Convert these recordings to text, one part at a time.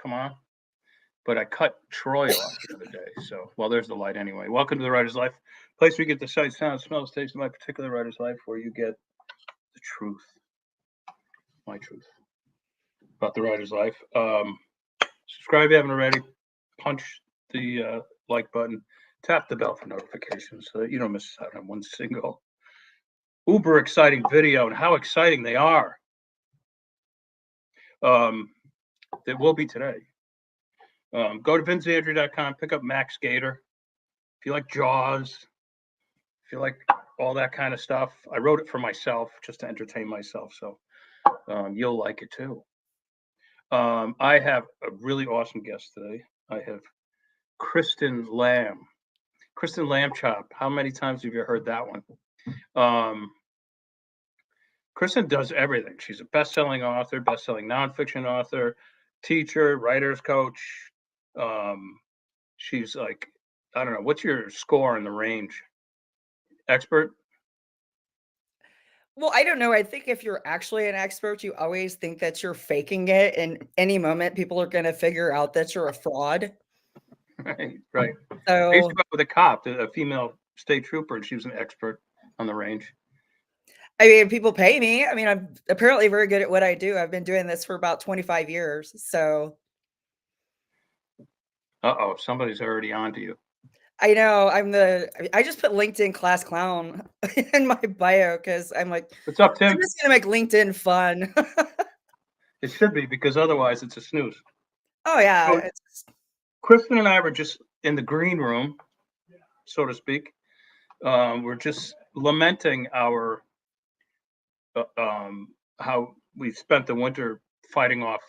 come on. But I cut Troy off the other day. So, well, there's the light anyway. Welcome to the Writer's Life, place where you get the sight, sound, smells, taste of my particular writer's life, where you get the truth, my truth about the writer's life. Subscribe if you haven't already. Punch the like button. Tap the bell for notifications so that you don't miss out on one single uber exciting video, and how exciting they are. They will be today. Go to vinceandrew.com, pick up Max Gator. If you like Jaws, if you like all that kind of stuff, I wrote it for myself just to entertain myself. So you'll like it too. I have a really awesome guest today. I have Kristen Lamb. Kristen Lamb Chop. How many times have you heard that one? Kristen does everything. She's a best-selling author, best-selling nonfiction author, teacher, writer's coach. She's like, I don't know, what's your score in the range? Expert? Well, I don't know. I think if you're actually an expert, you always think that you're faking it. And any moment, people are going to figure out that you're a fraud. Right. I used to So, go with a cop, a female state trooper, and she was an expert on the range. I mean, people pay me. I mean, I'm apparently very good at what I do. I've been doing this for about 25 years. So, Uh-oh, somebody's already on to you. I know I just put LinkedIn class clown in my bio because I'm like, What's up, I'm Tim? just going to make LinkedIn fun. It should be, because otherwise it's a snooze. Oh, yeah. So Kristen and I were just in the green room, so to speak. We're just lamenting our how we spent the winter fighting off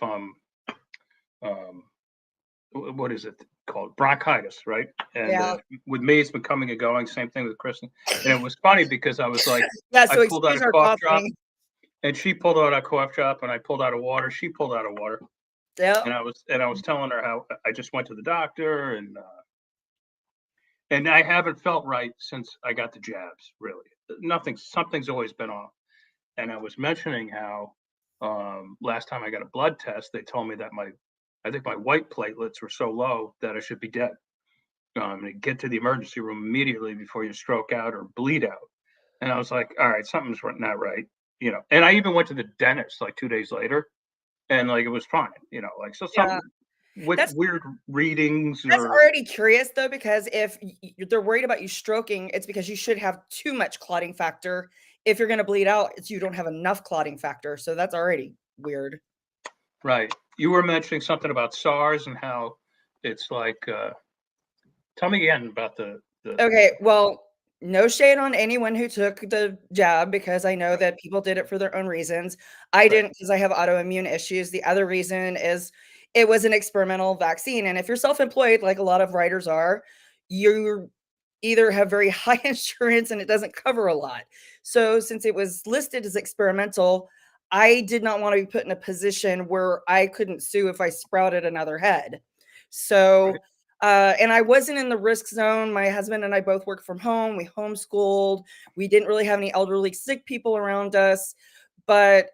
what is it called, bronchitis, right? And Yeah. with me, it's been coming and going. Same thing with Kristen. And it was funny because I was like, Yeah. I So pulled out excuse a our cough drop, coughing. and she pulled out a cough drop, and I pulled out of water. She pulled out of water, Yeah. and I was telling her how I just went to the doctor, and I haven't felt right since I got the jabs. Really, something's always been off. And I was mentioning how last time I got a blood test, they told me that I think my white platelets were so low that I should be dead. And get to the emergency room immediately before you stroke out or bleed out. And I was like, all right, something's not right, you know. And I even went to the dentist like 2 days later, and like it was fine, you know, like so Yeah. something with That's weird readings That's or already curious though, because if they're worried about you stroking, it's because you should have too much clotting factor. If you're going to bleed out, it's you don't have enough clotting factor. So that's already weird. right. You were mentioning something about SARS and how it's like. Tell me again about the. Okay, well, no shade on anyone who took the jab because I know Right, that people did it for their own reasons. I right, didn't because I have autoimmune issues. The other reason is it was an experimental vaccine. And if you're self employed, like a lot of writers are, you either have very high insurance and it doesn't cover a lot. So, since it was listed as experimental, I did not want to be put in a position where I couldn't sue if I sprouted another head. right. So, and I wasn't in the risk zone. My husband and I both work from home. We homeschooled. We didn't really have any elderly sick people around us. But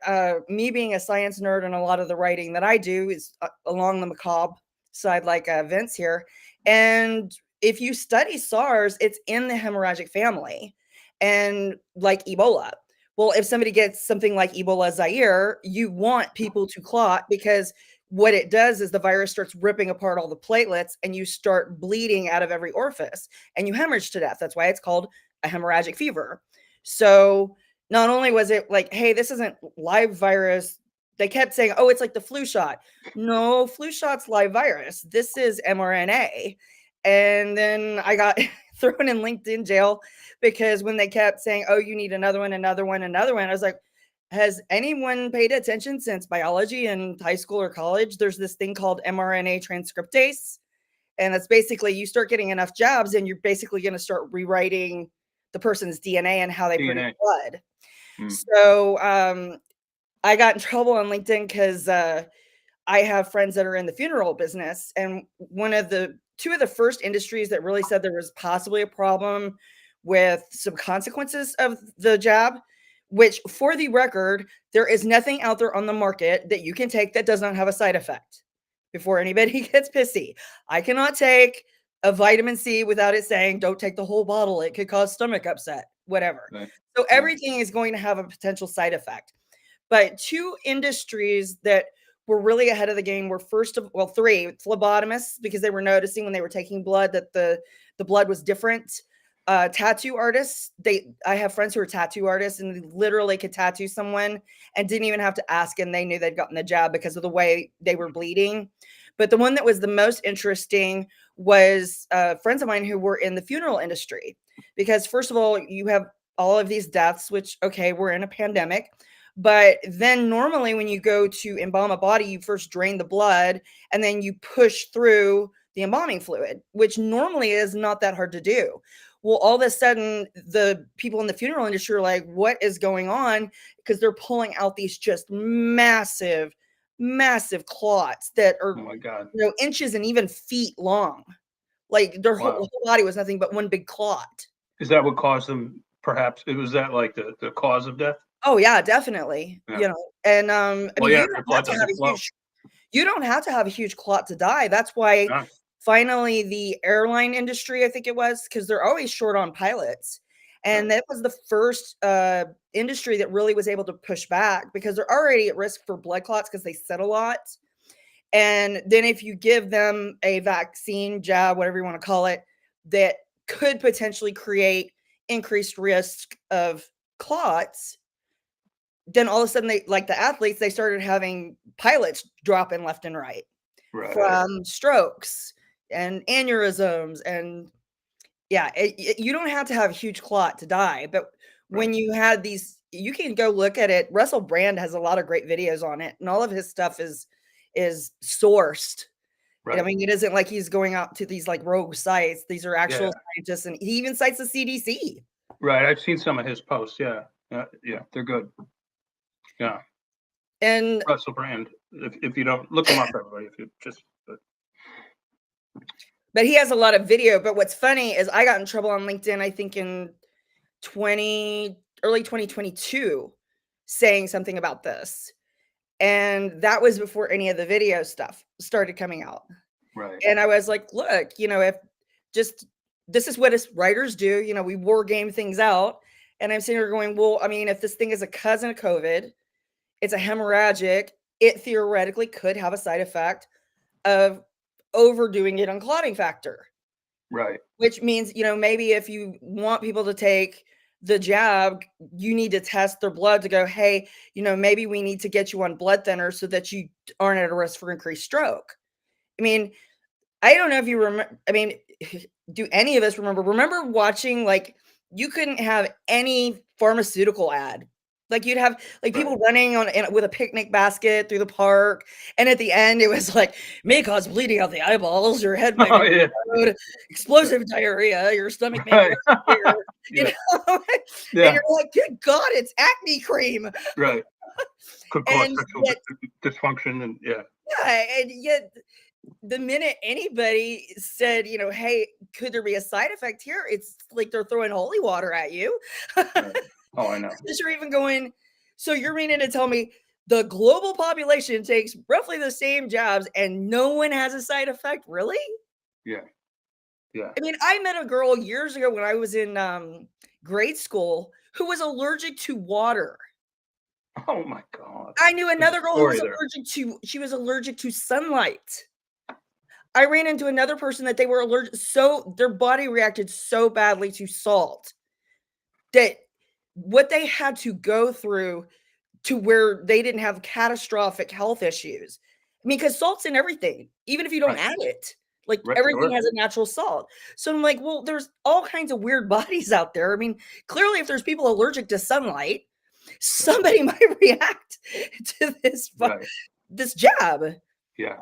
me being a science nerd and a lot of the writing that I do is along the macabre side, like Vince here. And if you study SARS, it's in the hemorrhagic family and like Ebola. Well, if somebody gets something like Ebola Zaire, you want people to clot because what it does is the virus starts ripping apart all the platelets and you start bleeding out of every orifice and you hemorrhage to death. That's why it's called a hemorrhagic fever. So not only was it like, hey, this isn't live virus, they kept saying, oh, it's like the flu shot. No, flu shot's live virus. This is mRNA. And then I got thrown in LinkedIn jail because when they kept saying, oh, you need another one, another one, another one, I was like, has anyone paid attention since biology in high school or college? There's this thing called mRNA transcriptase. And that's basically you start getting enough jabs and you're basically going to start rewriting the person's DNA and how they produce DNA. blood. Mm. So I got in trouble on LinkedIn because I have friends that are in the funeral business. And two of the first industries that really said there was possibly a problem with some consequences of the jab, which for the record, there is nothing out there on the market that you can take that does not have a side effect before anybody gets pissy. I cannot take a vitamin C without it saying, don't take the whole bottle. It could cause stomach upset, whatever. Right. So everything is going to have a potential side effect. But two industries that were really ahead of the game were three phlebotomists, because they were noticing when they were taking blood that the blood was different. Tattoo artists, I have friends who are tattoo artists, and they literally could tattoo someone and didn't even have to ask, and they knew they'd gotten the jab because of the way they were bleeding. But the one that was the most interesting was friends of mine who were in the funeral industry, because first of all, you have all of these deaths, which, okay, we're in a pandemic. But then normally when you go to embalm a body, you first drain the blood and then you push through the embalming fluid, which normally is not that hard to do. Well, all of a sudden, the people in the funeral industry are like, what is going on? Because they're pulling out these just massive, massive clots that are, Oh my God. inches and even feet long. Like their whole body was nothing but one big clot. Is that what caused them? Perhaps it was that like the cause of death? Oh yeah, definitely. Yeah. And Well, you their don't blood have to have doesn't flow. you don't have to have a huge clot to die. That's why No. finally the airline industry, I think it was, because they're always short on pilots. And that was the first industry that really was able to push back, because they're already at risk for blood clots because they sweat a lot. And then if you give them a vaccine, jab, whatever you want to call it, that could potentially create increased risk of clots, then all of a sudden they, like the athletes, they started having pilots dropping left and right from strokes and aneurysms. And yeah, you don't have to have a huge clot to die. But when you had these, you can go look at it. Russell Brand has a lot of great videos on it, and all of his stuff is sourced. Right. I mean, it isn't like he's going out to these like rogue sites. These are actual scientists, and he even cites the CDC. Right. I've seen some of his posts. Yeah. Yeah. They're good. Yeah. And Russell Brand. If you don't look him up, everybody, if you just. But he has a lot of video. But what's funny is I got in trouble on LinkedIn, I think in early 2022, saying something about this. And that was before any of the video stuff started coming out. Right. And I was like, look, if this is what us writers do, we war game things out. And I'm sitting here going, well, I mean, if this thing is a cousin of COVID, it's a hemorrhagic, it theoretically could have a side effect of overdoing it on clotting factor. Right. Which means, maybe if you want people to take the jab, you need to test their blood to go, hey, maybe we need to get you on blood thinner so that you aren't at a risk for increased stroke. I mean, I don't know if you remember. I mean, do any of us remember watching, like, you couldn't have any pharmaceutical ad. Like you'd have like people running with a picnic basket through the park, and at the end it was like, may cause bleeding out the eyeballs, your head might explode, explosive diarrhea, your stomach may and you're like, good God, it's acne cream. Right. Could cause sexual dysfunction and and yet the minute anybody said, hey, could there be a side effect here? It's like they're throwing holy water at you. Oh, I know. You're even going, so you're meaning to tell me the global population takes roughly the same jabs and no one has a side effect? Really? Yeah. Yeah. I mean, I met a girl years ago when I was in grade school who was allergic to water. Oh my God. I knew another girl who was allergic to sunlight. I ran into another person that they were allergic, so their body reacted so badly to salt that what they had to go through to where they didn't have catastrophic health issues. I mean, because salt's in everything, even if you don't add it. Like everything has a natural salt. So I'm like, well, there's all kinds of weird bodies out there. I mean, clearly, if there's people allergic to sunlight, somebody might react to this jab. Yeah.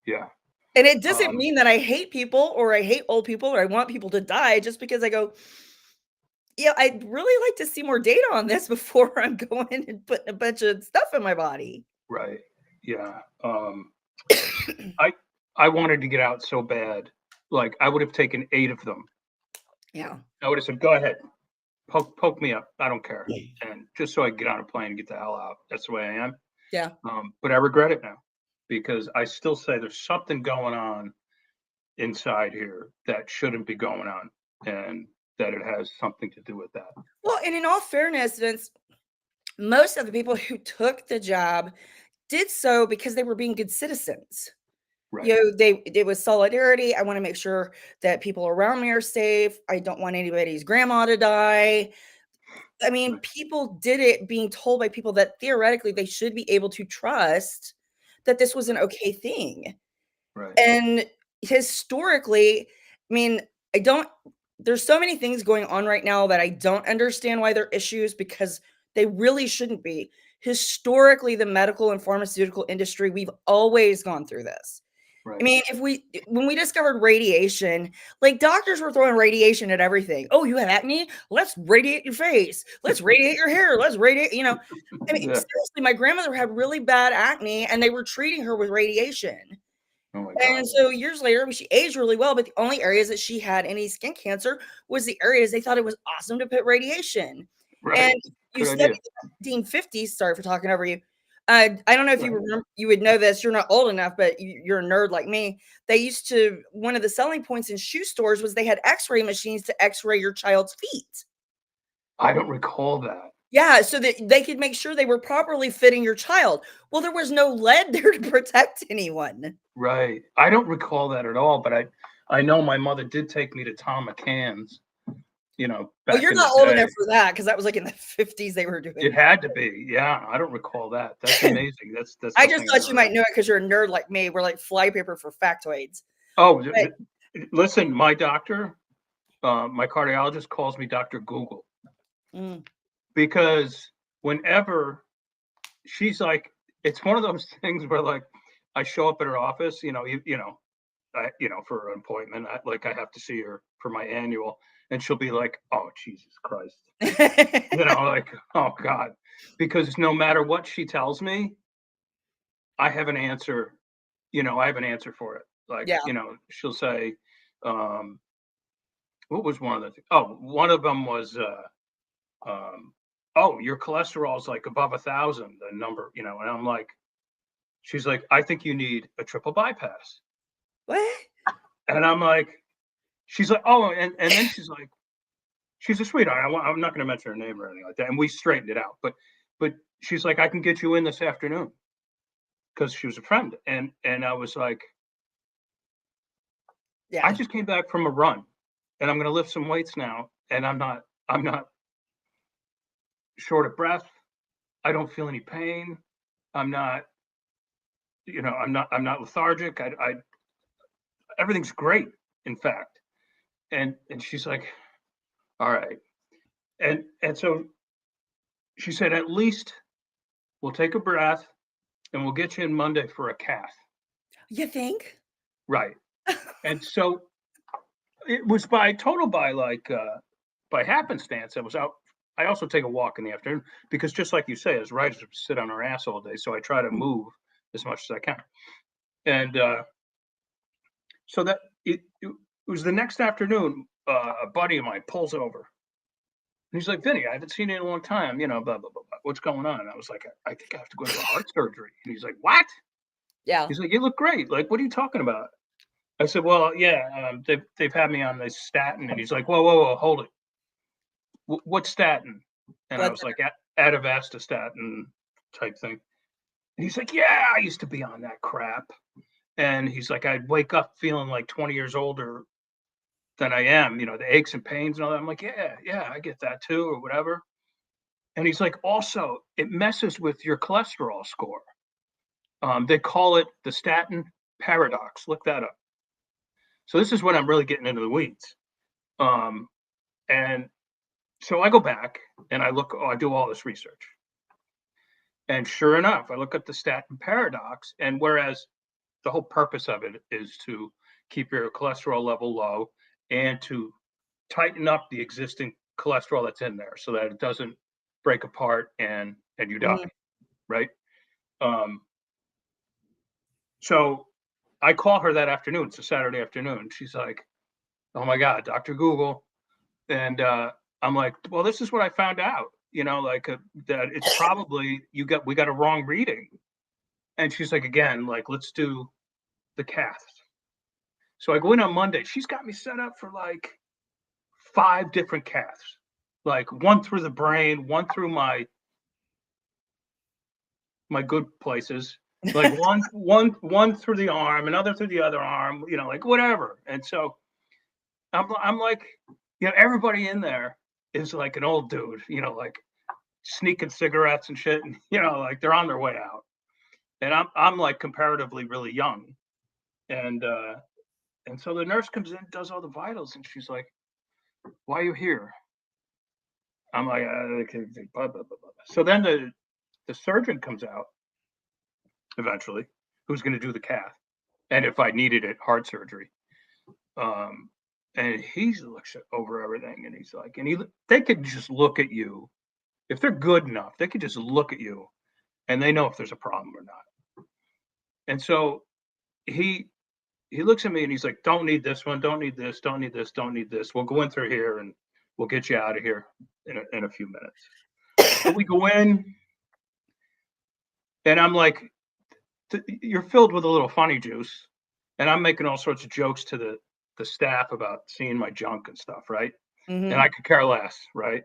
Yeah. And it doesn't mean that I hate people or I hate old people or I want people to die, just because I go, yeah, I'd really like to see more data on this before I'm going and putting a bunch of stuff in my body. Right. Yeah. I wanted to get out so bad. Like I would have taken 8 of them. Yeah. I would have said, go ahead. Poke me up. I don't care. And just so I could get on a plane and get the hell out. That's the way I am. Yeah. But I regret it now. because I still say there's something going on inside here that shouldn't be going on, and that it has something to do with that. Well, and in all fairness, Vince, most of the people who took the job did so because they were being good citizens. Right. You know, it was solidarity. I want to make sure that people around me are safe. I don't want anybody's grandma to die. I mean, Right. people did it being told by people that theoretically they should be able to trust that this was an okay thing. Right. And historically, I mean, I don't there's so many things going on right now that I don't understand why they're issues because they really shouldn't be. Historically, the medical and pharmaceutical industry, we've always gone through this. I Right. mean, when we discovered radiation, like doctors were throwing radiation at everything. Oh, you have acne? Let's radiate your face. Let's radiate your hair. Let's radiate, you know. I mean, Yeah. seriously, my grandmother had really bad acne and they were treating her with radiation. Oh my And God. so years later, I mean, she aged really well, but the only areas that she had any skin cancer was the areas they thought it was awesome to put radiation. And Right. you Good study idea. the 1950s. Sorry for talking over you. I don't know if you Right. remember, you would know this. You're not old enough, but you're a nerd like me. They used to, one of the selling points in shoe stores was they had x-ray machines to x-ray your child's feet. I don't recall that. Yeah, so that they could make sure they were properly fitting your child. Well, there was no lead there to protect anyone. Right. I don't recall that at all, but I know my mother did take me to Tom McCann's, Oh, back you're in the not old day. enough for that because that was like in the 50s they were doing It that. had to be. Yeah, I don't recall that. That's amazing. That's I something just I thought you never might heard. know it because you're a nerd like me. We're like flypaper for factoids. Oh, But listen, my doctor, my cardiologist calls me Dr. Google mm, because whenever she's like, it's one of those things where like I show up at her office, for an appointment, I have to see her for my annual, and she'll be like, "Oh, Jesus Christ," like, "Oh God," because no matter what she tells me, I have an answer. I have an answer for it. Like, yeah. she'll say, um, "What was one of the? Oh, one of them was, um, oh, your cholesterol is like above 1,000, the number, and I'm like, she's like, I think you need a triple bypass, What? and I'm like, she's like, oh, and then she's a sweetheart. I'm not going to mention her name or anything like that. And we straightened it out. But she's like, I can get you in this afternoon because she was a friend. And I was like, I Yeah. just came back from a run, and I'm going to lift some weights now, and I'm not short of breath. I don't feel any pain. I'm not, I'm not lethargic. I everything's great, in fact. And she's like, all right. And so she said, at least we'll take a breath and we'll get you in Monday for a cath. You think? Right. And so it was by happenstance. I was out. I also take a walk in the afternoon because just like you say, as writers, we sit on our ass all day. So I try to move as much as I can. And so that it was the next afternoon, a buddy of mine pulls over. And he's like, Vinny, I haven't seen you in a long time, blah, blah, blah, blah. What's going on? And I was like, I think I have to go to a heart surgery. And he's like, what? Yeah. He's like, you look great. Like, what are you talking about? I said, well, yeah, they've had me on this statin. And he's like, whoa, whoa, whoa, hold it. What statin? And I Blood was like, Atovastatin type thing. And he's like, yeah, I used to be on that crap. And he's like, I'd wake up feeling like 20 years older than I am, the aches and pains and all that. I'm like, yeah, I get that too, or whatever. And he's like, also, it messes with your cholesterol score. They call it the statin paradox. Look that up. So this is when I'm really getting into the weeds. And so I go back and I do all this research. And sure enough, I look up the statin paradox. And whereas the whole purpose of it is to keep your cholesterol level low and to tighten up the existing cholesterol that's in there so that it doesn't break apart and you die, Mhm. right? Um, so I call her that afternoon. It's a Saturday afternoon. She's like, "Oh my God, Dr. Google," and I'm like, "Well, this is what I found out. That it's probably we got a wrong reading." And she's like, again, like, let's do the cath. So I go in on Monday. She's got me set up for like 5 different caths, like one through the brain, one through my good places, like one through the arm, another through the other arm, like whatever. And so I'm like, everybody in there is like an old dude, like sneaking cigarettes and shit, and like they're on their way out. And I'm like comparatively really young. And so the nurse comes in, does all the vitals, and she's like, "Why are you here?" I'm like, blah, blah, blah, blah. So then the surgeon comes out eventually, who's going to do the cath, and if I needed it, heart surgery. And he looks over everything, and he's like, they could just look at you. If they're good enough, they could just look at you, and they know if there's a problem or not. And so he looks at me and he's like, "Don't need this one, don't need this, don't need this, don't need this. We'll go in through here and we'll get you out of here in a few minutes." So we go in, and I'm like, you're filled with a little funny juice, and I'm making all sorts of jokes to the staff about seeing my junk and stuff, right? And I could care less, right?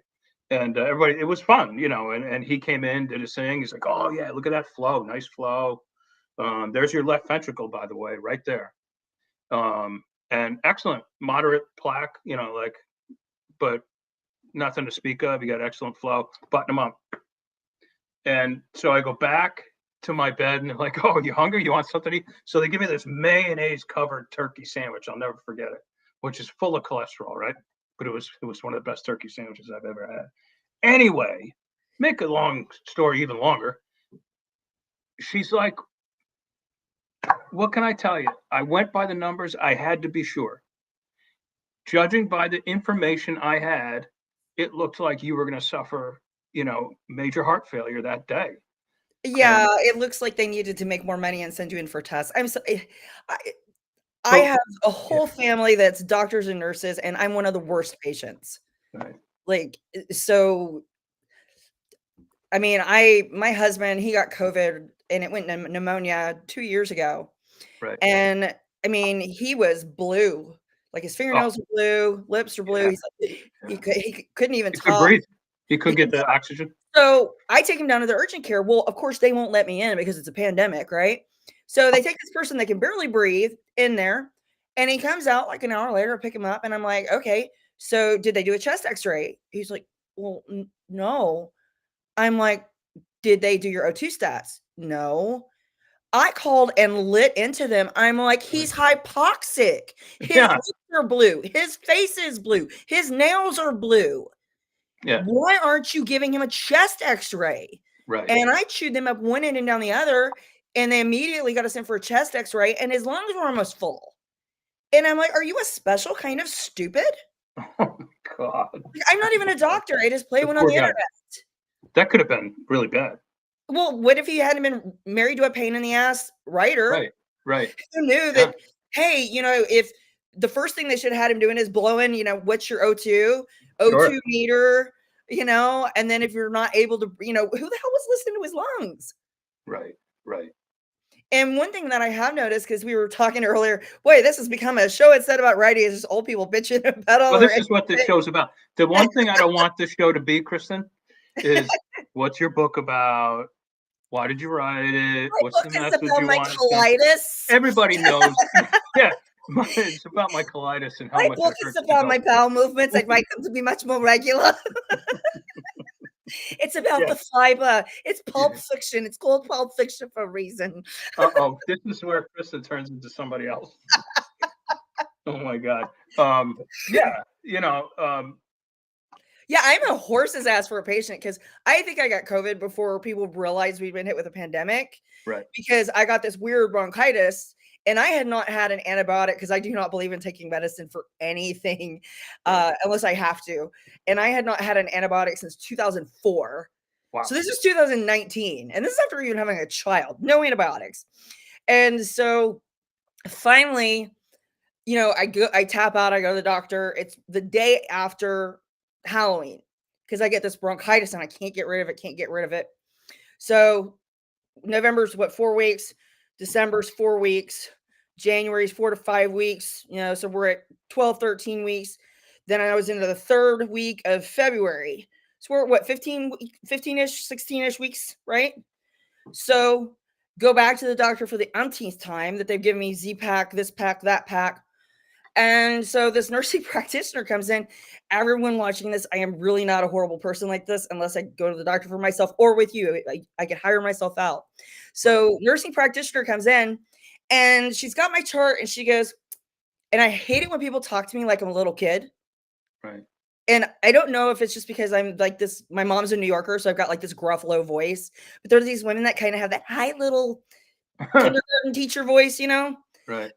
And everybody, it was fun, and he came in, did his thing. He's like, "Oh yeah, look at that flow, nice flow. There's your left ventricle, by the way, right there. And excellent, moderate plaque, but nothing to speak of. You got excellent flow. Button them up." And so I go back to my bed, and they're like, "Oh, you hungry? You want something to eat?" So they give me this mayonnaise covered turkey sandwich. I'll never forget it, which is full of cholesterol, right? But it was one of the best turkey sandwiches I've ever had. Anyway, make a long story even longer. She's like, "What can I tell you? I went by the numbers. I had to be sure. Judging by the information I had, it looked like you were going to suffer, major heart failure that day." Yeah, And it looks like they needed to make more money and send you in for tests. I I so, have a yeah, whole family that's doctors and nurses, and I'm one of the worst patients. right, Like, so, I mean, my husband, he got COVID and it went pneumonia 2 years ago. right. And I mean, he was blue. Like his Oh, fingernails were blue, lips were blue. yeah, He's like, yeah. he couldn't even He couldn't talk. breathe. He He couldn't get couldn't the oxygen. So I take him down to the urgent care. Well, of course, they won't let me in because it's a pandemic, right? So they take this person that can barely breathe in there, and he comes out like an hour later. I pick him up, and I'm like, "Okay, so did they do a chest X-ray?" He's like, "Well, no." I'm like, "Did they do your O2 stats?" "No." I called and lit into them. I'm like, Right. "He's hypoxic. His Yeah, lips are blue. His face is blue. His nails are blue. yeah, Why aren't you giving him a chest X-ray?" right. And I chewed them up one end and down the other, and they immediately got us in for a chest X-ray, and his lungs were almost full. And I'm like, "Are you a special kind of stupid?" Oh my God. Like, I'm not even a doctor. I just play The one on poor the guy. internet. That could have been really bad. Well, what if he hadn't been married to a pain in the ass writer Right, right. who knew Yeah, that, hey, if the first thing they should have had him doing is blowing, what's your O2, sure. O2 meter, and then if you're not able to, who the hell was listening to his lungs? Right, right. And one thing that I have noticed, because we were talking earlier, boy, this has become a show instead about writing. It's just old people bitching about all Well, their this is what this show's about. The one thing I don't want this show to be, Kristen, is what's your book about? Why did you write it? my What's book the is message about you my want to send? colitis. Everybody knows. Yeah, it's about my colitis and how My much book it is hurts to about go. my bowel movements. I'd like them to be much more regular. It's about Yeah, the fiber. It's pulp yeah. fiction. It's called pulp fiction for a reason. Uh-oh, this is where Kristen turns into somebody else. Oh my God. Yeah, Yeah, I'm a horse's ass for a patient because I think I got COVID before people realized we'd been hit with a pandemic right. because I got this weird bronchitis and I had not had an antibiotic because I do not believe in taking medicine for anything Right. unless I have to. And I had not had an antibiotic since 2004. Wow. So this is 2019. And this is after even having a child, no antibiotics. And so finally, I tap out, I go to the doctor. It's the day after Halloween because I get this bronchitis and I can't get rid of it, can't get rid of it. So November's what, 4 weeks, December's 4 weeks, January's 4 to 5 weeks, so we're at 12, 13 weeks. Then I was into the third week of February. So we're what, 15-ish, 16-ish weeks, right? So go back to the doctor for the umpteenth time that they've given me Z-Pack, this pack, that pack. And so this nursing practitioner comes in. Everyone watching this, I am really not a horrible person like this unless I go to the doctor for myself or with you. I could hire myself out. So nursing practitioner comes in and she's got my chart and she goes, and I hate it when people talk to me like I'm a little kid. Right. And I don't know if it's just because I'm like this, my mom's a New Yorker, so I've got like this gruff, low voice. But there are these women that kind of have that high little kindergarten teacher voice, Right.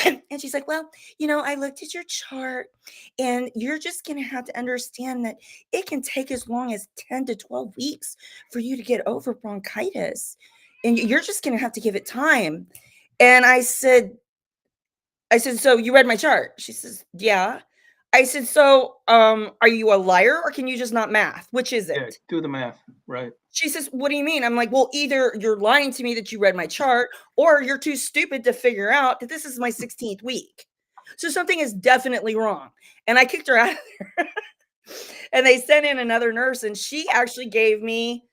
And she's like, well, I looked at your chart and you're just going to have to understand that it can take as long as 10 to 12 weeks for you to get over bronchitis. And you're just going to have to give it time. And I said, so you read my chart? She says, yeah. I said, so are you a liar or can you just not math? Which is it? Yeah, do the math. Right. She says, what do you mean? I'm like, well, either you're lying to me that you read my chart or you're too stupid to figure out that this is my 16th week. So something is definitely wrong. And I kicked her out of there. And they sent in another nurse and she actually gave me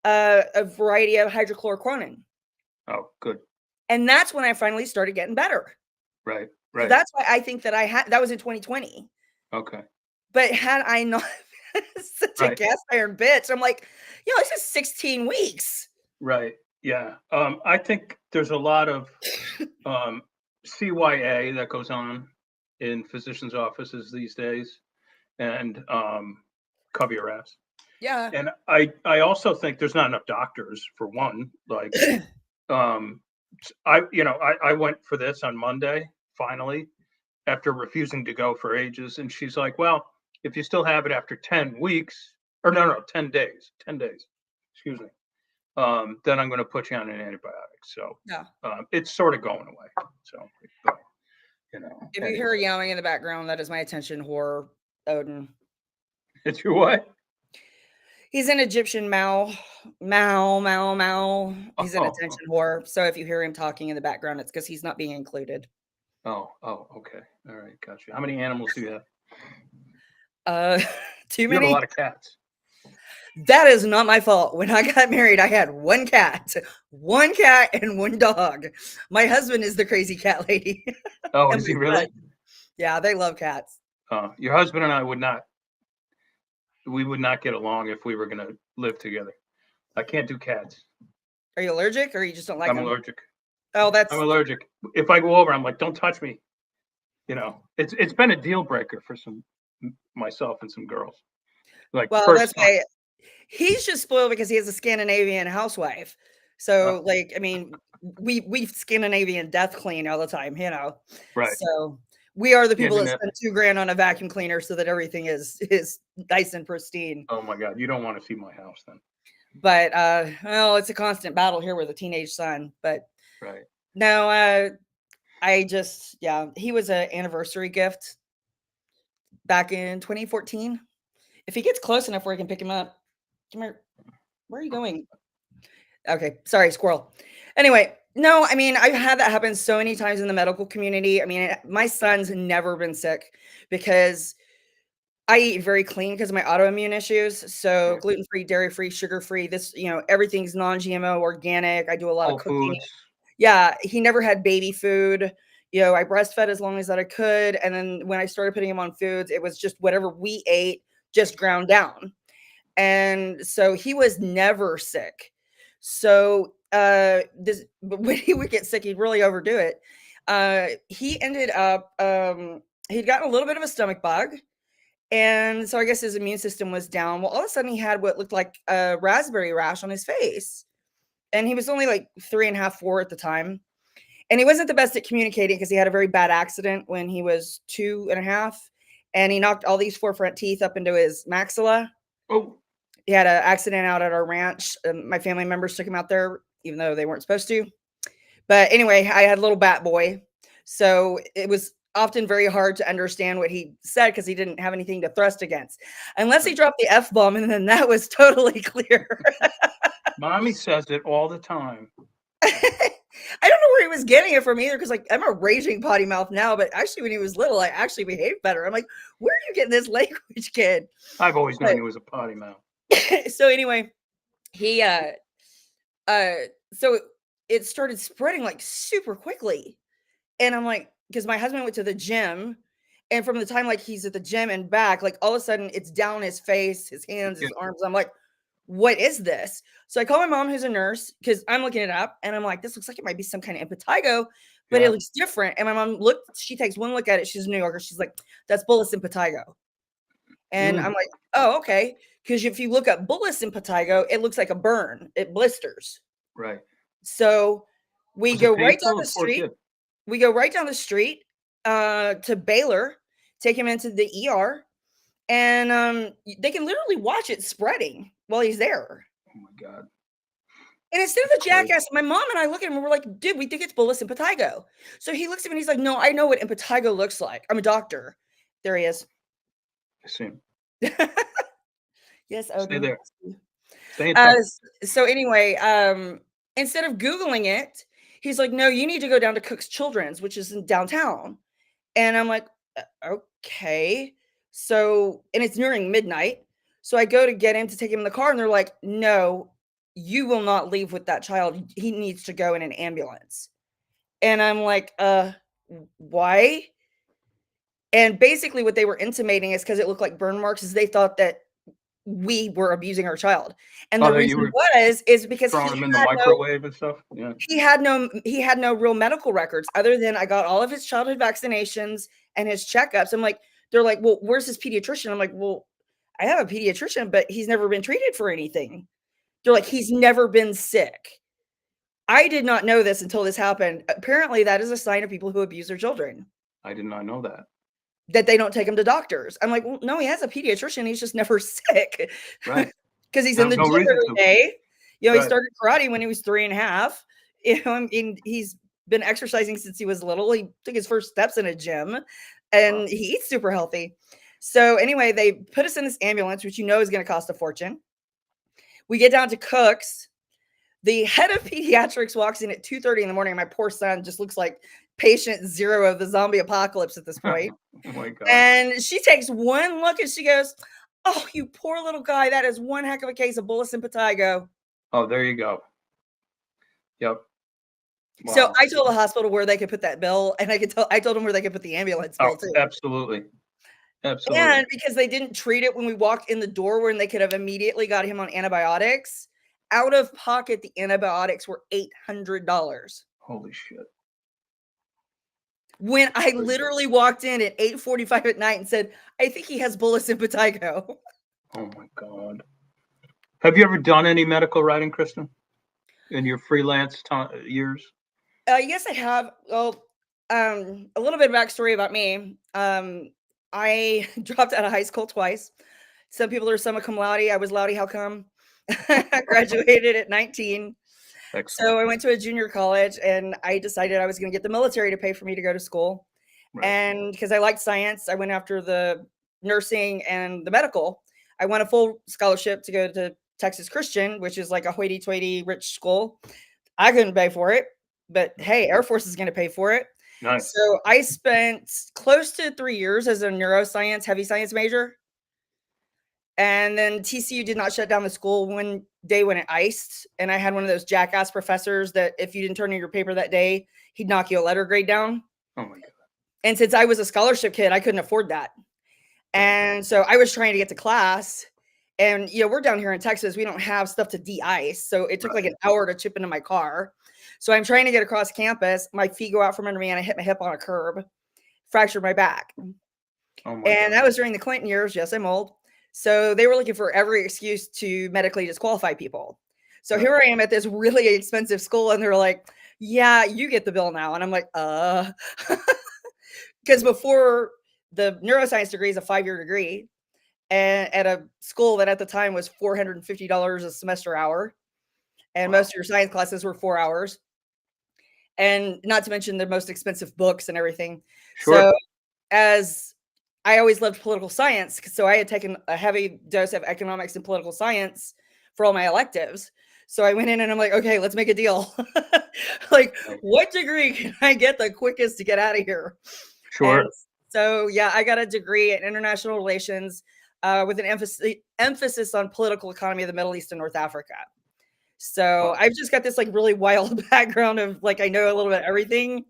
a variety of hydrochloroquine. Oh, good. And that's when I finally started getting better. Right. So Right. that's why I think that that was in 2020. Okay. But had I not such a cast iron bitch, I'm like, this is 16 weeks. Right. Yeah. I think there's a lot of CYA that goes on in physicians' offices these days, and cover your ass. Yeah. And I also think there's not enough doctors for one. Like, I went for this on Monday finally after refusing to go for ages, and she's like, well, if you still have it after 10 weeks, or no, 10 days, excuse me, then I'm going to put you on an antibiotic. So yeah, it's sort of going away. So, if you hear yelling in the background, that is my attention whore, Odin. It's your what? He's an Egyptian Mao. He's an attention whore. So if you hear him talking in the background, it's because he's not being included. Oh, okay. All right, gotcha. How many animals do you have? Too many. You have a lot of cats. That is not my fault. When I got married, I had one cat and one dog. My husband is the crazy cat lady. Oh, is he really? Yeah, they love cats. Your husband and I would not get along if we were going to live together. I can't do cats. Are you allergic or you just don't like them? I'm allergic. Oh, I'm allergic. If I go over, I'm like, don't touch me. It's been a deal breaker for myself and some girls. Like, well, that's why he's just spoiled because he has a Scandinavian housewife. So, we Scandinavian death clean all the time, Right. So we are the people that spend $2,000 on a vacuum cleaner so that everything is nice and pristine. Oh my God, you don't want to see my house then. But it's a constant battle here with a teenage son. But right. No, he was an anniversary gift back in 2014. If he gets close enough where I can pick him up, come here. Where are you going? Okay, sorry, squirrel. Anyway, no, I've had that happen so many times in the medical community. My son's never been sick because I eat very clean because of my autoimmune issues. So gluten-free, dairy-free, sugar-free, this, everything's non-GMO, organic. I do a lot of cooking. Foods. Yeah, he never had baby food. I breastfed as long as that I could. And then when I started putting him on foods, it was just whatever we ate, just ground down. And so he was never sick. So when he would get sick, he'd really overdo it. He ended up, he'd gotten a little bit of a stomach bug. And so I guess his immune system was down. Well, all of a sudden he had what looked like a raspberry rash on his face. And he was only like 3.5, 4 at the time. And he wasn't the best at communicating because he had a very bad accident when he was 2.5. And he knocked all these 4 front teeth up into his maxilla. Oh. He had an accident out at our ranch. My family members took him out there, even though they weren't supposed to. But anyway, I had a little bat boy. So it was often very hard to understand what he said because he didn't have anything to thrust against. Unless he dropped the F-bomb, and then that was totally clear. Mommy says it all the time. I don't know where he was getting it from either, because like I'm a raging potty mouth now, but actually when he was little, I actually behaved better. I'm like, where are you getting this language, kid? I've always known But you was a potty mouth. so anyway, he uh so it started spreading like super quickly. And I'm like, because my husband went to the gym, and from the time like he's at the gym and back, like all of a sudden it's down his face, his hands, Yeah. his arms. I'm like, what is this? So I call my mom, who's a nurse, because I'm looking it up, and I'm like, this looks like it might be some kind of impetigo, but Yeah. it looks different. And my mom looked, she takes one look at it. She's a New Yorker. She's like, that's bullous impetigo. And I'm like, oh, okay. Because if you look up bullous impetigo, it looks like a burn. It blisters. Right. So we Was go it right down painful? the The poor street. kid. We go right down the street to Baylor, take him into the ER, and they can literally watch it spreading while he's there. Oh my God. And instead of That's the jackass, my mom and I look at him and we're like, dude, we think it's bullous impetigo. So he looks at me and he's like, no, I know what impetigo looks like. I'm a doctor. There he is. I see him. Yes, Stay Odin. there. Stay in touch. So anyway, instead of Googling it, he's like, no, you need to go down to Cook's Children's, which is in downtown. And I'm like, okay. So, and it's nearing midnight. So I go to get him to take him in the car, and they're like, no, you will not leave with that child. He needs to go in an ambulance. And I'm like, why? And basically, what they were intimating is because it looked like burn marks, is they thought that we were abusing our child. And the that you reason were is because throwing him in the microwave and stuff. Yeah. he had no real medical records other than I got all of his childhood vaccinations and his checkups. I'm like, they're like, well, where's his pediatrician? I'm like, well, I have a pediatrician, but he's never been treated for anything. They're like, he's never been sick. I did not know this until this happened. Apparently, that is a sign of people who abuse their children, I did not know that. that they don't take them to doctors. I'm like, well, no, he has a pediatrician. He's just never sick. Right. Because he's in the No gym reason every to. day. You know, he Right. started karate when he was 3.5. You know, I mean, he's been exercising since he was little. He took his first steps in a gym, and Wow. he eats super healthy. So anyway, they put us in this ambulance, which you know is going to cost a fortune. We get down to Cook's. The head of pediatrics walks in at 2:30 in the morning. My poor son just looks like patient zero of the zombie apocalypse at this point. Oh my God. And she takes one look and she goes, oh, you poor little guy. That is one heck of a case of bullous impetigo. Oh, there you go. Yep. So Wow. I told the hospital where they could put that bill, and I told them where they could put the ambulance bill Oh, too. absolutely. Absolutely. And because they didn't treat it when we walked in the door, when they could have immediately got him on antibiotics, out of pocket, the antibiotics were $800. Holy shit. When I literally walked in at 8:45 at night and said, I think he has bullous impetigo. Oh my God. Have you ever done any medical writing, Kristen, in your freelance years? Yes, I have. Well, a little bit of backstory about me. I dropped out of high school twice. Some people are summa cum laude. I was laude. How come? I graduated at 19. Excellent. So I went to a junior college, and I decided I was going to get the military to pay for me to go to school. Right. And because I liked science, I went after the nursing and the medical. I won a full scholarship to go to Texas Christian, which is like a hoity-toity rich school. I couldn't pay for it, but hey, Air Force is going to pay for it. Nice. So I spent close to 3 years as a neuroscience, heavy science major. And then TCU did not shut down the school one day when it iced. And I had one of those jackass professors that if you didn't turn in your paper that day, he'd knock you a letter grade down. Oh my God. And since I was a scholarship kid, I couldn't afford that. And so I was trying to get to class. And, you know, we're down here in Texas. We don't have stuff to de-ice. So it took like an hour to chip into my car. So I'm trying to get across campus. My feet go out from under me and I hit my hip on a curb, fractured my back. Oh my And God. that was during the Clinton years. Yes, I'm old. So they were looking for every excuse to medically disqualify people. So here I am at this really expensive school, and they're like, yeah, you get the bill now. And I'm like, because before, the neuroscience degree is a 5-year degree, and at a school that at the time was $450 a semester hour. And most of your science classes were 4 hours. And not to mention the most expensive books and everything. Sure. So as I always loved political science, so I had taken a heavy dose of economics and political science for all my electives. So I went in and I'm like, okay, let's make a deal. Like, Right. what degree can I get the quickest to get out of here? And Sure. so, yeah, I got a degree in international relations with an emphasis on political economy of the Middle East and North Africa. So Wow. I've just got this like really wild background of like I know a little bit of everything.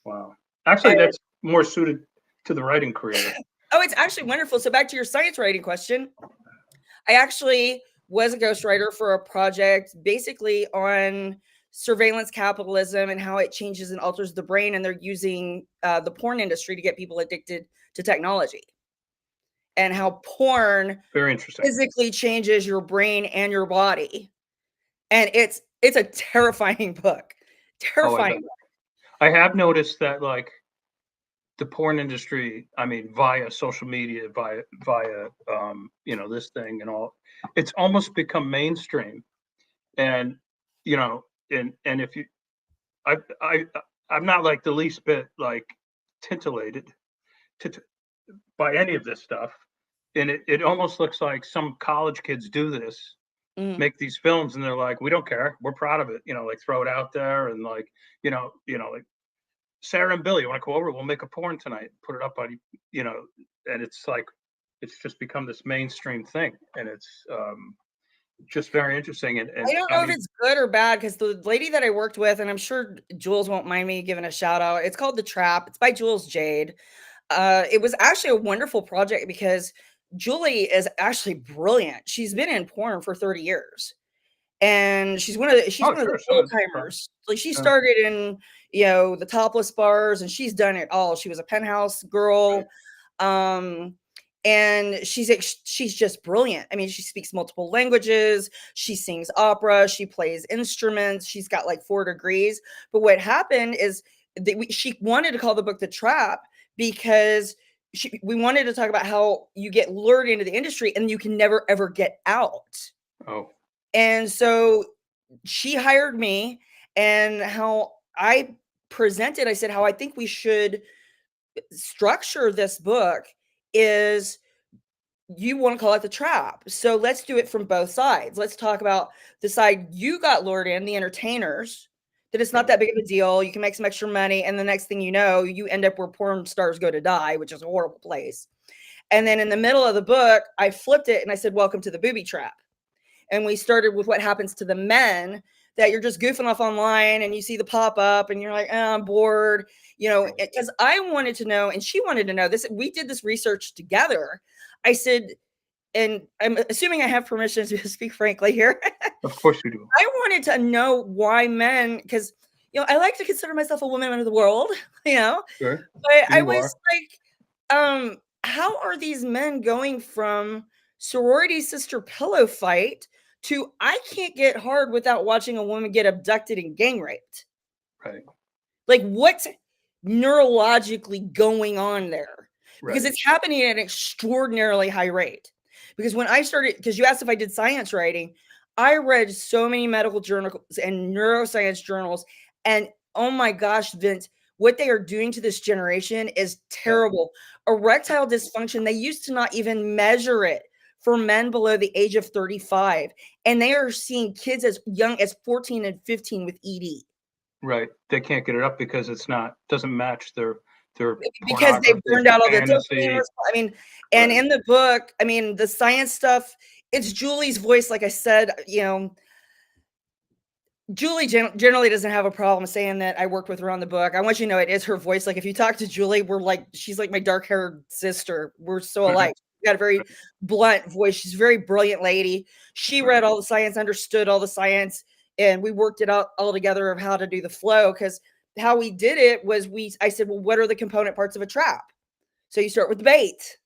Wow. Actually, And, that's more suited to the writing career. oh, it's actually wonderful. So back to your science writing question. I actually was a ghostwriter for a project basically on surveillance capitalism and how it changes and alters the brain. And they're using the porn industry to get people addicted to technology and how porn Very interesting. physically changes your brain and your body. And it's a terrifying book. Oh, I bet. Terrifying. I have noticed that, like, the porn industry, I mean, via social media, via this thing and all, it's almost become mainstream. And and if you, I I'm not like the least bit like titillated to by any of this stuff. And it almost looks like some college kids do this, Mhm. make these films, and they're like, we don't care, we're proud of it, like throw it out there, and like, like, Sarah and Billy, you want to go over? We'll make a porn tonight, put it up on, and it's like, it's just become this mainstream thing, and it's just very interesting. And I don't I know if mean, it's good or bad because the lady that I worked with, and I'm sure Jules won't mind me giving a shout out. It's called The Trap. It's by Jules Jade. It was actually a wonderful project because Julie is actually brilliant. She's been in porn for 30 years. And she's oh, one of the sure, old so timers. Like she uh, started in, the topless bars and she's done it all. She was a penthouse right, girl. Um, and she's just brilliant. I mean, she speaks multiple languages, she sings opera, she plays instruments, she's got like 4 degrees. But what happened is that she wanted to call the book The Trap because we wanted to talk about how you get lured into the industry and you can never ever get out. oh, And so she hired me, and how I presented, I said, how I think we should structure this book is you want to call it The Trap. So let's do it from both sides. Let's talk about the side you got lured in, the entertainers, that it's not right, that big of a deal. You can make some extra money. And the next thing you know, you end up where porn stars go to die, which is a horrible place. And then in the middle of the book, I flipped it and I said, welcome to the booby trap. And we started with what happens to the men that you're just goofing off online and you see the pop up and you're like, oh, I'm bored, because I wanted to know and she wanted to know this. We did this research together. I said, and I'm assuming I have permission to speak frankly here. of course you do. I wanted to know why men, because I like to consider myself a woman of the world, Sure, but I you was are. like, how are these men going from sorority sister pillow fight to I can't get hard without watching a woman get abducted and gang raped? Right, Like, what's neurologically going on there? Because right, it's happening at an extraordinarily high rate. Because when I started, because you asked if I did science writing, I read so many medical journals and neuroscience journals. And oh my gosh, Vince, what they are doing to this generation is yeah, terrible. Erectile dysfunction, they used to not even measure it for men below the age of 35. And they are seeing kids as young as 14 and 15 with ED. right. They can't get it up because doesn't match their Because they pornography, burned out all the dopamine. fantasy. I mean, and Right, in the book, I mean, the science stuff, it's Julie's voice. Like I said, Julie generally doesn't have a problem saying that I worked with her on the book. I want you to know it is her voice. Like if you talk to Julie, she's like my dark haired sister. We're so alike. She's got a very blunt voice. She's a very brilliant lady. She right, read all the science, understood all the science, and we worked it out all together of how to do the flow. Because how we did it was I said, well, what are the component parts of a trap? So you start with the bait,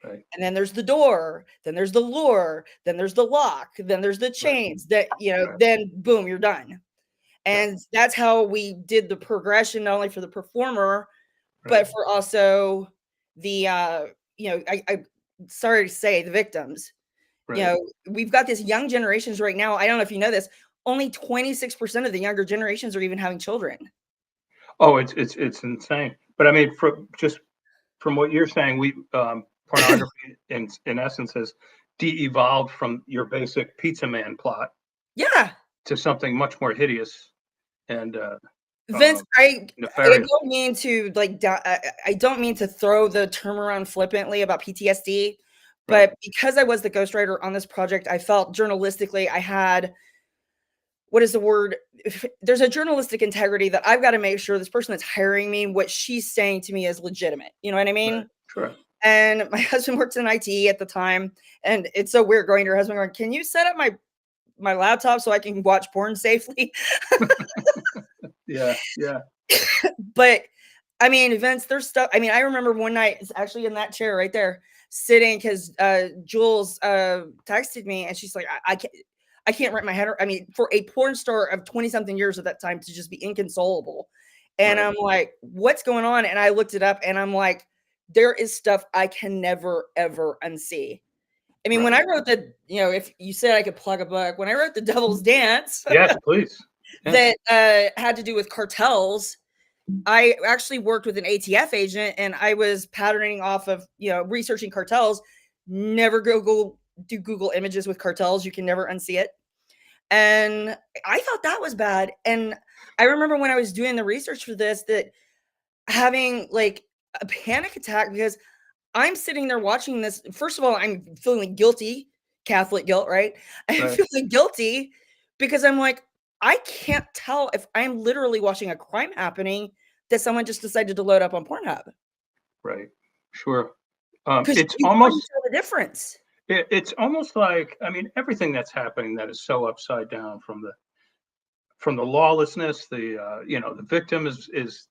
right, and then there's the door, then there's the lure, then there's the lock, then there's the right, chains that, right, then boom, you're done. yeah, And that's how we did the progression, not only for the performer, right, but for also the, I sorry to say the victims. right. We've got this young generations right now. I don't know if you know this, only 26% of the younger generations are even having children. Oh, it's insane. But I mean, from what you're saying, pornography in essence has de-evolved from your basic pizza man plot Yeah. to something much more hideous and Vince, I nefarious. don't mean to like I don't mean to throw the term around flippantly about PTSD, Right. but because I was the ghostwriter on this project, I felt journalistically I had what is the word? There's a journalistic integrity that I've got to make sure this person that's hiring me, what she's saying to me is legitimate. You know what I mean? Right. Sure. And my husband works in IT at the time, and it's so weird going to her husband going, "Can you set up my laptop so I can watch porn safely?" Yeah. Yeah. But I mean, Vince, there's stuff. I mean, I remember one night, it's actually in that chair right there, sitting because Jules texted me and she's like, I can't wrap my head. I mean, for a porn star of 20 something years at that time to just be inconsolable. And Right. I'm like, what's going on? And I looked it up and I'm like, there is stuff I can never, ever unsee. I mean, when I Right. wrote if you said I could plug a book, when I wrote The Devil's Dance, Yes, please. Yeah. that had to do with cartels, I actually worked with an ATF agent and I was patterning off of, researching cartels. Never do Google images with cartels. You can never unsee it. And I thought that was bad. And I remember when I was doing the research for this, that having like a panic attack because I'm sitting there watching this. First of all, I'm feeling guilty, Catholic guilt, right? I'm Right. feeling guilty because I'm like, I can't tell if I'm literally watching a crime happening that someone just decided to load up on Pornhub. Right. Sure. Because It's you couldn't almost tell the difference. it's almost like, I mean, everything that's happening that is so upside down from the lawlessness, the victim is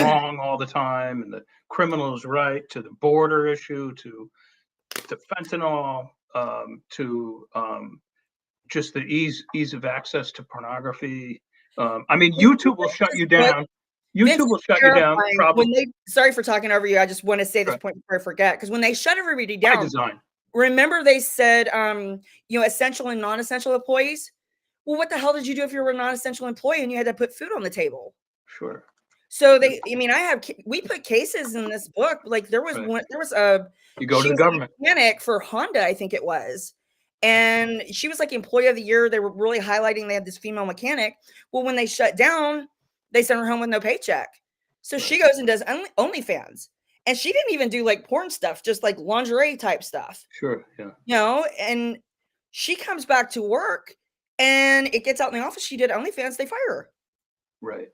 wrong all the time, and the criminal is right, to the border issue, to fentanyl, to just the ease of access to pornography. I mean, YouTube will shut you But down. Vince, YouTube will it's shut you down. terrifying Probably when they sorry for talking over you. I just want to say this right, point before I forget. Because when they shut everybody by down, design. remember they said, essential and non-essential employees? Well, what the hell did you do if you were a non-essential employee and you had to put food on the table? Sure. So Yeah, we put cases in this book. Like there was right. You go to she the was a government. mechanic for Honda, I think it was. And she was like employee of the year. They were really highlighting they had this female mechanic. Well, when they shut down, they sent her home with no paycheck. So she Right. goes and does OnlyFans. And she didn't even do like porn stuff, just like lingerie type stuff, Sure. Yeah. and she comes back to work and it gets out in the office. She did OnlyFans, they fire her. Right.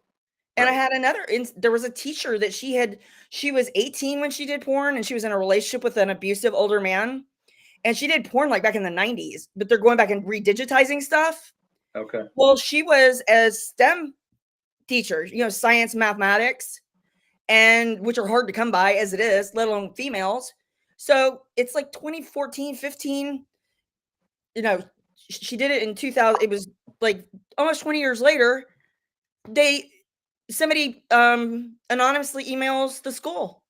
And I Right. had there was a teacher that she was 18 when she did porn and she was in a relationship with an abusive older man. And she did porn like back in the 90s, but they're going back and redigitizing stuff. Okay. Well, she was a STEM teacher, science, mathematics, and which are hard to come by as it is, let alone females. So it's like 2014, 15, she did it in 2000. It was like almost 20 years later. Somebody anonymously emails the school,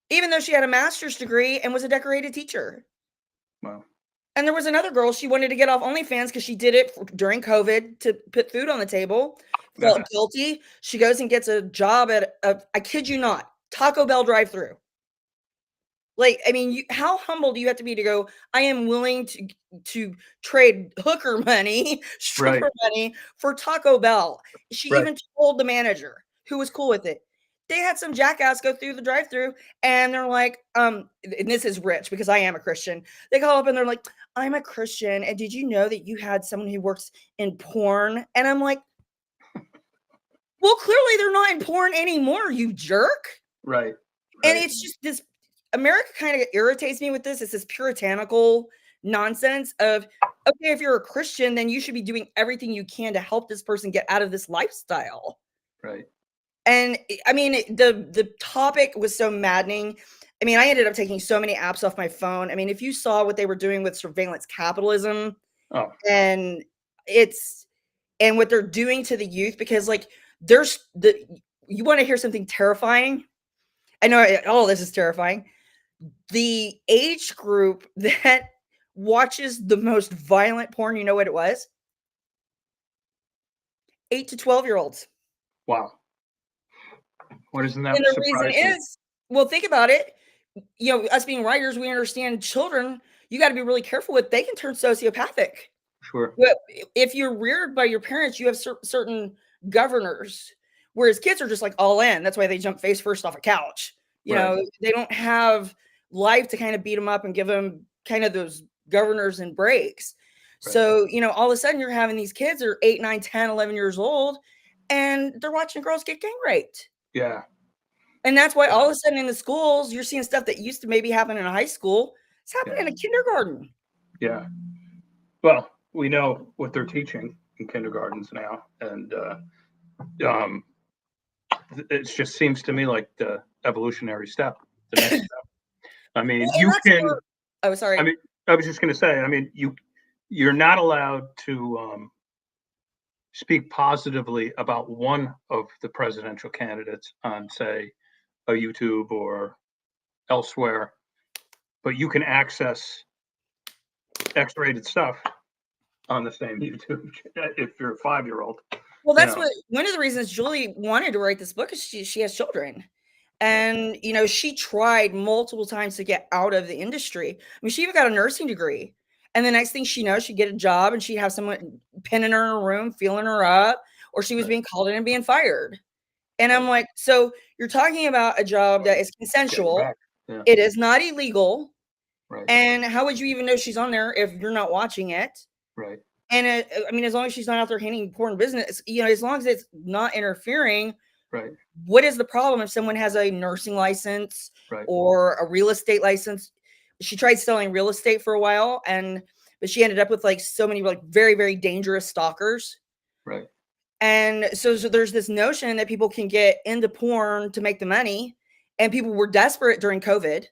even though she had a master's degree and was a decorated teacher. Wow. And there was another girl, she wanted to get off OnlyFans because she did it during COVID to put food on the table, felt Yeah. guilty. She goes and gets a job at I kid you not, Taco Bell drive-through. Like, I mean, how humble do you have to be to go, I am willing to trade hooker money, Right. stripper money for Taco Bell. She Right. even told the manager who was cool with it. They had some jackass go through the drive-through and they're like, and this is rich because I am a Christian. They call up and they're like, I'm a Christian. And did you know that you had someone who works in porn? And I'm like, well, clearly they're not in porn anymore, you jerk. Right. And Right. it's just this America kind of irritates me with this. It's this puritanical nonsense of, okay, if you're a Christian, then you should be doing everything you can to help this person get out of this lifestyle. Right. And I mean, the topic was so maddening. I mean, I ended up taking so many apps off my phone. I mean, if you saw what they were doing with surveillance capitalism Oh. and what they're doing to the youth, because like you want to hear something terrifying? I know all this is terrifying. The age group that watches the most violent porn, you know what it was? 8 to 12-year-olds. Wow. What isn't that And the reason surprising? is, well, think about it. Us being writers, we understand children, you got to be really careful with, they can turn sociopathic. Sure. But if you're reared by your parents, you have certain governors, whereas kids are just like all in. That's why they jump face first off a couch. You Right. know, they don't have life to kind of beat them up and give them kind of those governors and breaks. Right. So, you know, all of a sudden you're having these kids that are 8, 9, 10, 11 years old, and they're watching girls get gang raped. Yeah. And that's why all of a sudden in the schools, you're seeing stuff that used to maybe happen in a high school. It's happening in a kindergarten. Yeah. Well, we know what they're teaching in kindergartens now. And it just seems to me like the evolutionary step, the next step. I mean, Well, you can. Oh, sorry. I mean, I was just going to say. I mean, you're not allowed to speak positively about one of the presidential candidates on, say, a YouTube or elsewhere, but you can access X-rated stuff on the same YouTube if you're a 5-year-old. Well, that's what one of the reasons Julie wanted to write this book is she has children. And, you know, she tried multiple times to get out of the industry. I mean, she even got a nursing degree. And the next thing she knows, she'd get a job and she'd have someone pinning her in a room, feeling her up, or she was being called in and being fired. And I'm like, so you're talking about a job that is consensual. Yeah. It is not illegal. Right. And how would you even know she's on there if you're not watching it? Right. And I mean, as long as she's not out there handing porn business, you know, as long as it's not interfering, right. What is the problem if someone has a nursing license or a real estate license? She tried selling real estate for a while, but she ended up with like so many like very, very dangerous stalkers. Right. And so there's this notion that people can get into porn to make the money, and people were desperate during COVID.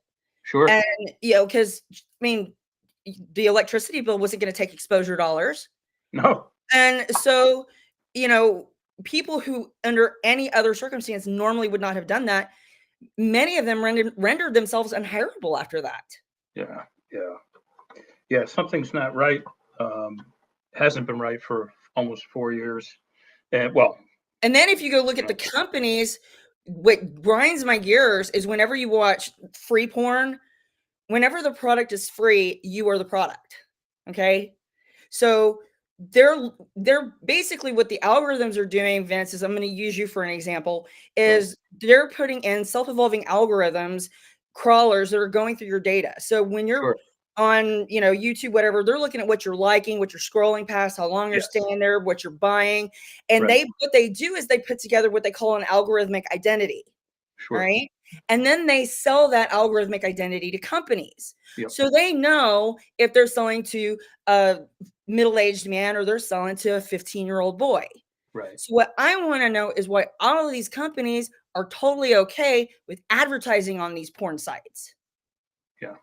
Sure. And you know, because I mean, the electricity bill wasn't going to take exposure dollars. No. And so, you know, people who under any other circumstance normally would not have done that, many of them rendered themselves unhireable after that. Yeah. Yeah. Yeah. Something's not right. Hasn't been right for almost 4 years. And then if you go look at the companies, what grinds my gears is whenever you watch free porn, whenever the product is free, you are the product. Okay. So they're basically what the algorithms are doing, Vince, is I'm going to use you for an example, is they're putting in self-evolving algorithms, crawlers that are going through your data. So when you're on, you know, YouTube, whatever, they're looking at what you're liking, what you're scrolling past, how long you're staying there, what you're buying. And what they do is they put together what they call an algorithmic identity. Right. And then they sell that algorithmic identity to companies. So they know if they're selling to a middle-aged man or they're selling to a 15-year-old boy. Right. So what I want to know is why all of these companies are totally okay with advertising on these porn sites. Yeah.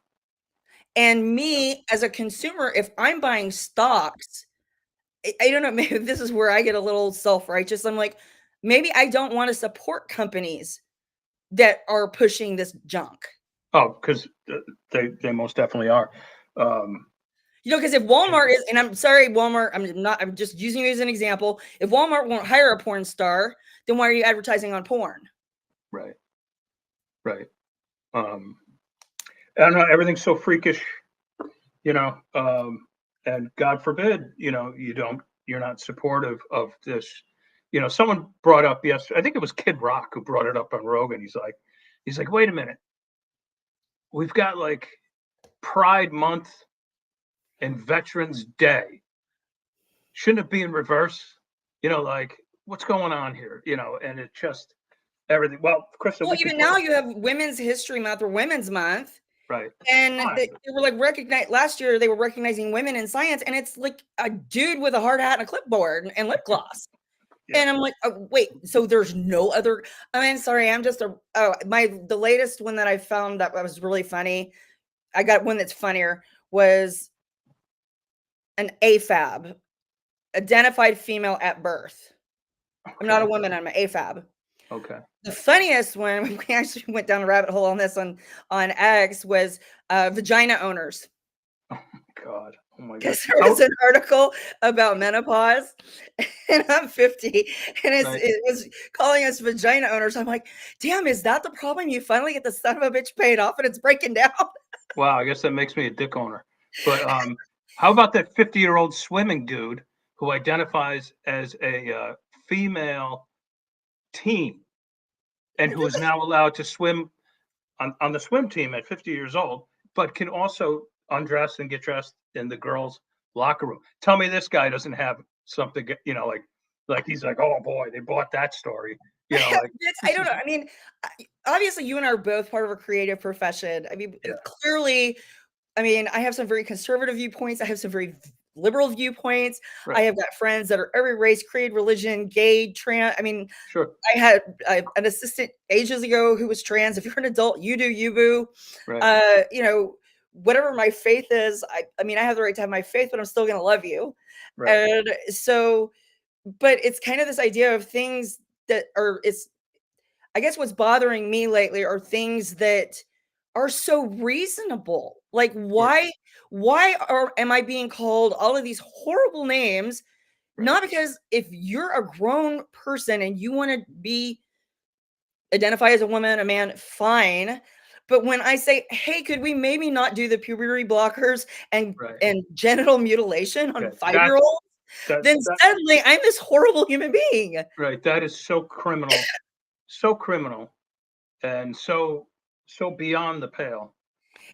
And me as a consumer, if I'm buying stocks, I don't know, maybe this is where I get a little self-righteous. I'm like, maybe I don't want to support companies that are pushing this junk. Oh, because they most definitely are. You know, because if Walmart is, and I'm sorry, Walmart, I'm just using you as an example. If Walmart won't hire a porn star, then why are you advertising on porn? Right. Right. I don't know. Everything's so freakish, you know, and God forbid, you know, you're not supportive of this. You know, someone brought up yesterday, I think it was Kid Rock who brought it up on Rogan. He's like, wait a minute. We've got like Pride Month and Veterans Day. Shouldn't it be in reverse? You know, like what's going on here? You know, and it just everything. Well, Kristen, even now you have Women's History Month or Women's Month. Right. And they were like last year they were recognizing women in science, and it's like a dude with a hard hat and a clipboard and lip gloss. And I'm like, oh, wait, so there's no other. I mean, sorry, I'm just the latest one that I found that was really funny. I got one that's funnier, was an AFAB, identified female at birth. I'm not a woman, I'm an AFAB. Okay. The funniest one, we actually went down a rabbit hole on this on X, was vagina owners. Oh my God. Oh my God. Because there was an article about menopause, and I'm 50, and it was calling us vagina owners. I'm like, damn, is that the problem? You finally get the son of a bitch paid off and it's breaking down. Wow, I guess that makes me a dick owner. But How about that 50-year-old swimming dude who identifies as a female teen and who is now allowed to swim on the swim team at 50 years old, but can also undress and get dressed in the girls' locker room? Tell me this guy doesn't have something, like he's like, oh boy, they bought that story. Like I don't know. I mean, obviously, you and I are both part of a creative profession. I mean, Yeah. clearly, I mean, I have some very conservative viewpoints. I have some very liberal viewpoints. Right. I have got friends that are every race, creed, religion, gay, trans. I mean, Sure. I had an assistant ages ago who was trans. If you're an adult, you do you, boo. Right. Whatever my faith is, I mean, I have the right to have my faith, but I'm still going to love you. Right. And so, but it's kind of this idea of things that are, I guess what's bothering me lately are things that are so reasonable. Like, Yeah. why am I being called all of these horrible names? Right. Not because if you're a grown person and you want to identify as a woman, a man, fine. But when I say, hey, could we maybe not do the puberty blockers and Right. genital mutilation on Okay. 5-year-olds? Then That suddenly I'm this horrible human being. right. That is so criminal, and so beyond the pale.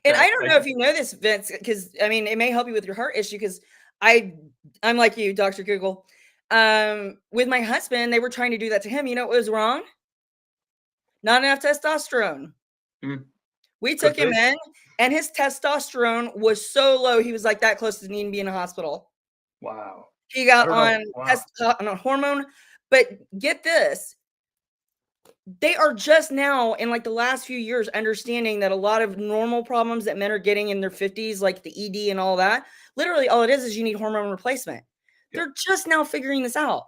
And That I don't know if you know this, Vince, because I mean, it may help you with your heart issue. Because I'm like you, Dr. Google. With my husband, they were trying to do that to him. You know what was wrong? Not enough testosterone. Mm, We took him be. in, and his testosterone was so low, he was like that close to needing to be in a hospital. Wow. He got Wow. on a hormone. But get this, they are just now in like the last few years understanding that a lot of normal problems that men are getting in their 50s, like the ED and all that, literally all it is you need hormone replacement. Yeah. They're just now figuring this out.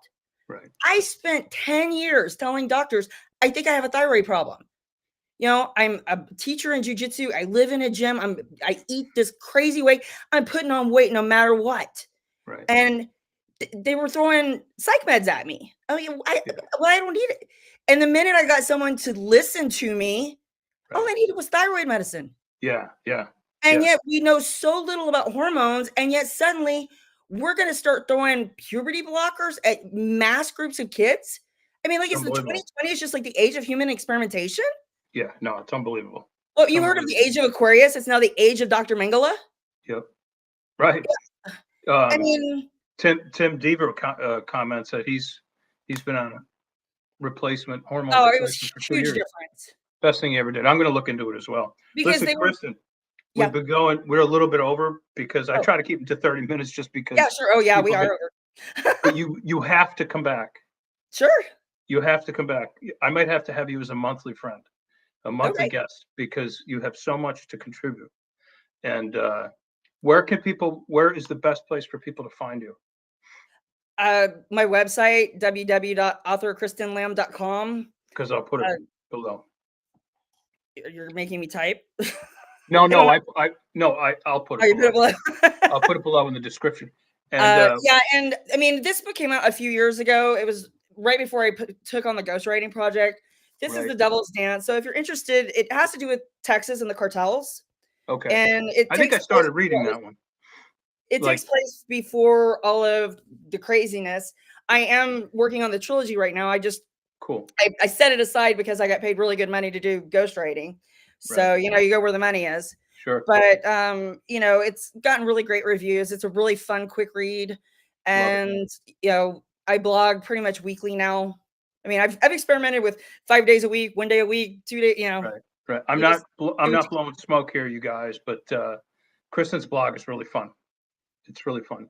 Right. I spent 10 years telling doctors, I think I have a thyroid problem. I'm a teacher in jujitsu. I live in a gym. I eat this crazy way. I'm putting on weight no matter what. Right. And they were throwing psych meds at me. I mean, I don't need it. And the minute I got someone to listen to me, all I needed was thyroid medicine. Yeah. And yet we know so little about hormones, and yet suddenly we're going to start throwing puberty blockers at mass groups of kids. I mean, like, is the 2020 is just like the age of human experimentation? Yeah, no, it's unbelievable. Well, you heard of the age of Aquarius? It's now the age of Dr. Mengele. Yep. Right. Yeah. I mean, Tim Deaver comments that he's been on a hormone it was replacement for 2 huge years. difference. Best thing he ever did. I'm going to look into it as well. Because Listen, Kristen, yeah. we're a little bit over because I try to keep it to 30 minutes just because. Yeah, sure. Oh, yeah, we are over. But you have to come back. Sure. You have to come back. I might have to have you as a monthly friend, a monthly guest, because you have so much to contribute. And where is the best place for people to find you? My website, www.authorkristenlam.com. Because I'll put it below. You're making me type. No, I'll put it below. I'll put it below in the description. And yeah, and I mean, this book came out a few years ago. It was right before I took on the ghostwriting project. This is The Devil's Dance. So if you're interested, it has to do with Texas and the cartels. Okay. And I think I started reading that one. It takes place before all of the craziness. I am working on the trilogy right now. Cool. I set it aside because I got paid really good money to do ghostwriting. So, you go where the money is. Sure. But, it's gotten really great reviews. It's a really fun, quick read. And, I blog pretty much weekly now. I mean, I've experimented with 5 days a week, 1 day a week, 2 days, Right. I'm not blowing smoke here, you guys, but Kristen's blog is really fun. It's really fun.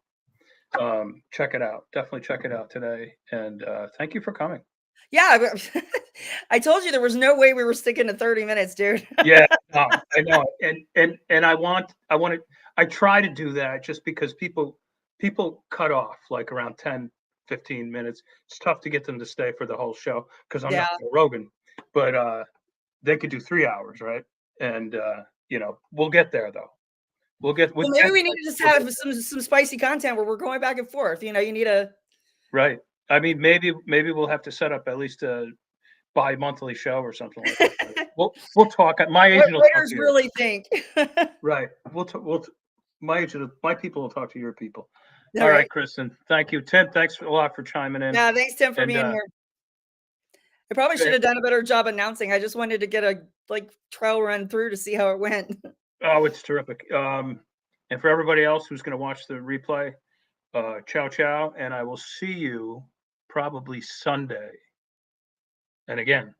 Check it out. Definitely check it out today. And thank you for coming. Yeah, I told you there was no way we were sticking to 30 minutes, dude. Yeah, no, I know. And I try to do that just because people cut off like around 10, 15 minutes. It's tough to get them to stay for the whole show because I'm not Joe Rogan, but they could do 3 hours, right? And we'll get there though. Maybe we need to just have some spicy content where we're going back and forth. You need a right. I mean, maybe we'll have to set up at least a bi-monthly show or something like that. We'll talk. My agent will writers really think. Right. my people will talk to your people. All All right, right. Kristen. Thank you. Tim, thanks a lot for chiming in. Yeah, thanks, Tim, for And being here. I probably should have done a better job announcing. I just wanted to get a trial run through to see how it went. oh, it's terrific. And for everybody else who's going to watch the replay, ciao, ciao. And I will see you probably Sunday. And again,